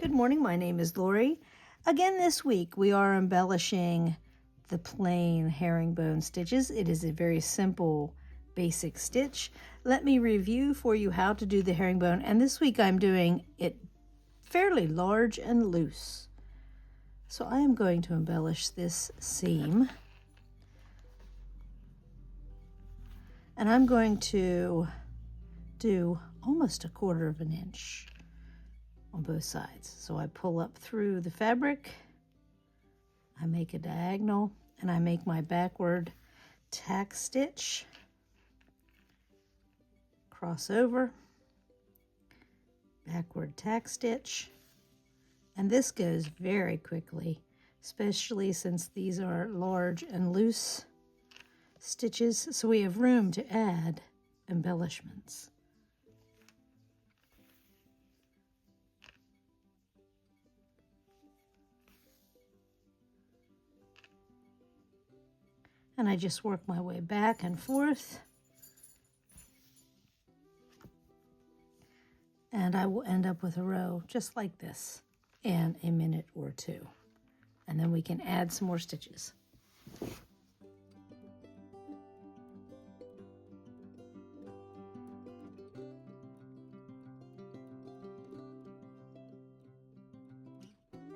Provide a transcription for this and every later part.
Good morning, my name is Lorrie. Again this week we are embellishing the plain herringbone stitches. It is a very simple basic stitch. Let me review for you how to do the herringbone, and this week I'm doing it fairly large and loose. So I am going to embellish this seam, and I'm going to do almost 1/4 of an inch on both sides. So I pull up through the fabric, I make a diagonal, and I make my backward tack stitch, cross over, backward tack stitch, and this goes very quickly, especially since these are large and loose stitches, so we have room to add embellishments. And I just work my way back and forth. And I will end up with a row just like this in a minute or two. And then we can add some more stitches.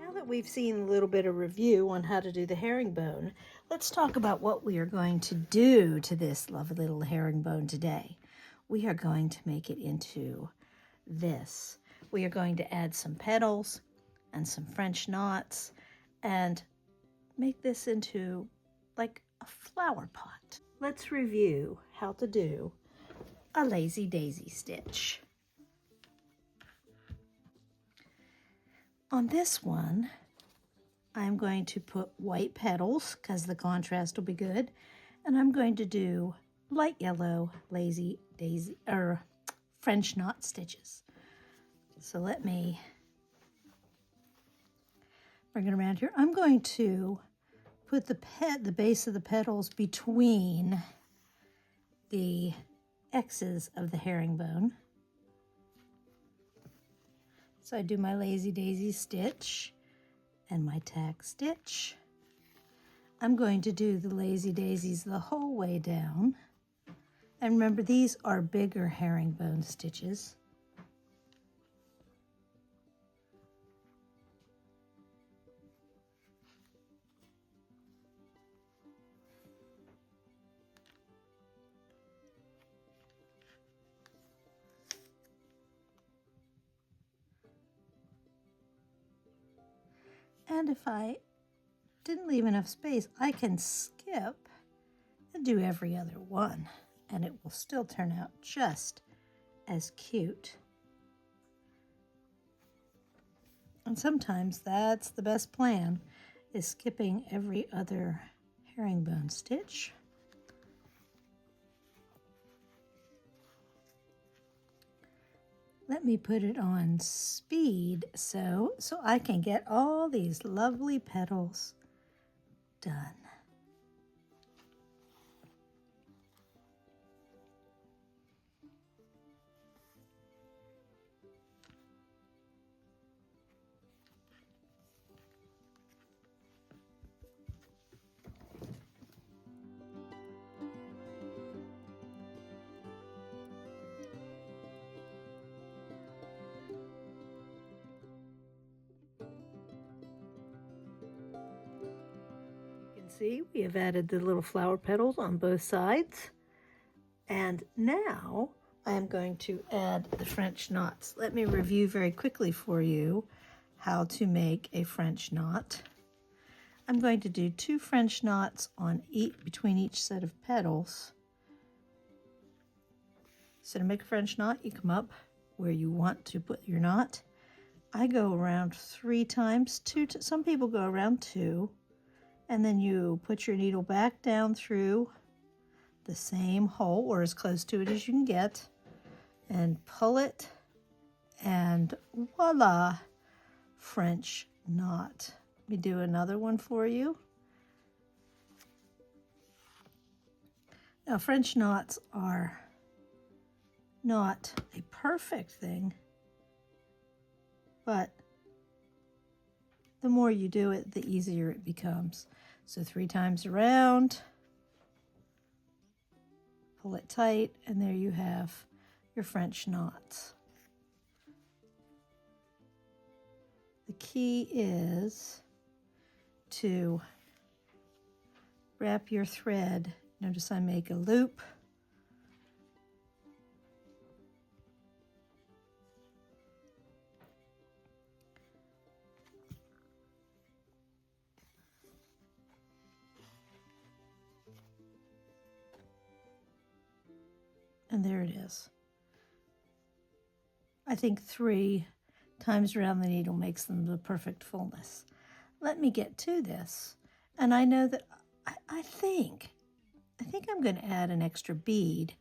Now that we've seen a little bit of review on how to do the herringbone, let's talk about what we are going to do to this lovely little herringbone today. We are going to make it into this. We are going to add some petals and some French knots and make this into like a flower pot. Let's review how to do a lazy daisy stitch. On this one, I'm going to put white petals because the contrast will be good, and I'm going to do light yellow lazy daisy or French knot stitches. So let me bring it around here. I'm going to put the base of the petals between the X's of the herringbone. So I do my lazy daisy stitch and my tack stitch. I'm going to do the lazy daisies the whole way down. And remember, these are bigger herringbone stitches. And if I didn't leave enough space, I can skip and do every other one, and it will still turn out just as cute. And sometimes that's the best plan, is skipping every other herringbone stitch. Let me put it on speed so I can get all these lovely petals done. See, we have added the little flower petals on both sides. And now I am going to add the French knots. Let me review very quickly for you how to make a French knot. I'm going to do 2 French knots on between each set of petals. So to make a French knot, you come up where you want to put your knot. I go around 3 times. Some people go around 2. And then you put your needle back down through the same hole, or as close to it as you can get, and pull it, and voila, French knot. Let me do another one for you. Now, French knots are not a perfect thing, but the more you do it, the easier it becomes. So 3 times around, pull it tight, and there you have your French knots. The key is to wrap your thread. Notice I make a loop. And there it is. I think 3 times around the needle makes them the perfect fullness. Let me get to this. And I know that I think I'm going to add an extra bead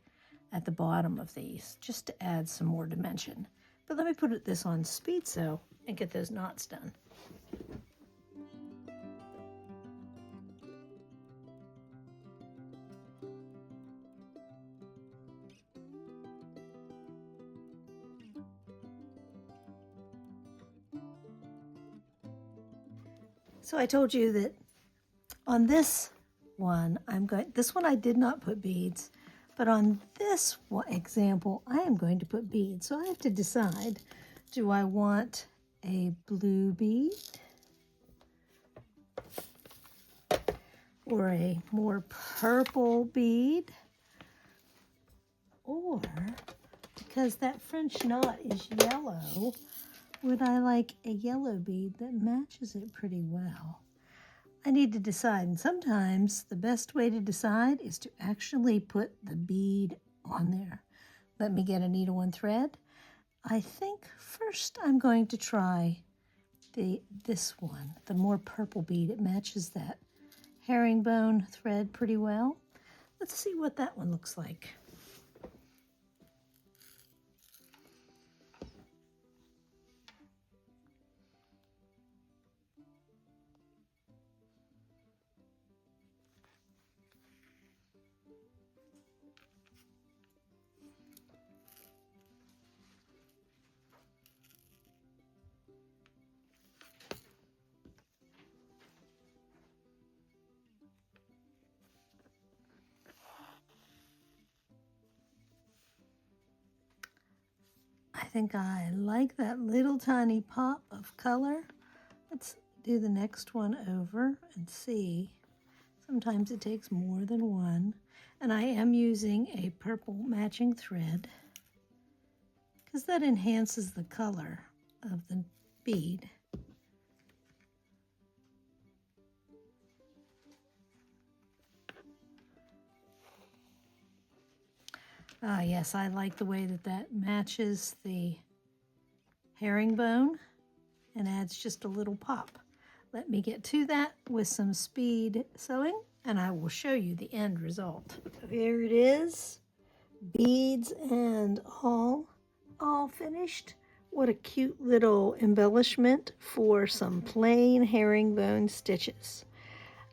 at the bottom of these just to add some more dimension. But let me put this on speed sew and get those knots done. So I told you that on this one, this one I did not put beads, but on this example, I am going to put beads. So I have to decide, do I want a blue bead or a more purple bead? Or, because that French knot is yellow, would I like a yellow bead that matches it pretty well? I need to decide, and sometimes the best way to decide is to actually put the bead on there. Let me get a needle and thread. I think first I'm going to try this one, the more purple bead. It matches that herringbone thread pretty well. Let's see what that one looks like. I think I like that little tiny pop of color. Let's do the next one over and see. Sometimes it takes more than one. And I am using a purple matching thread because that enhances the color of the bead. Ah, yes, I like the way that matches the herringbone and adds just a little pop. Let me get to that with some speed sewing and I will show you the end result. So here it is, beads and all finished. What a cute little embellishment for some plain herringbone stitches.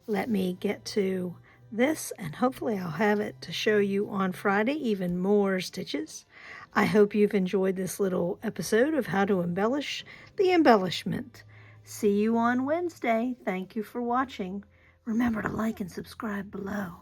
Let me get to this and hopefully I'll have it to show you on Friday, even more stitches. I hope you've enjoyed this little episode of how to embellish the embellishment. See you on Wednesday. Thank you for watching. Remember to like and subscribe below.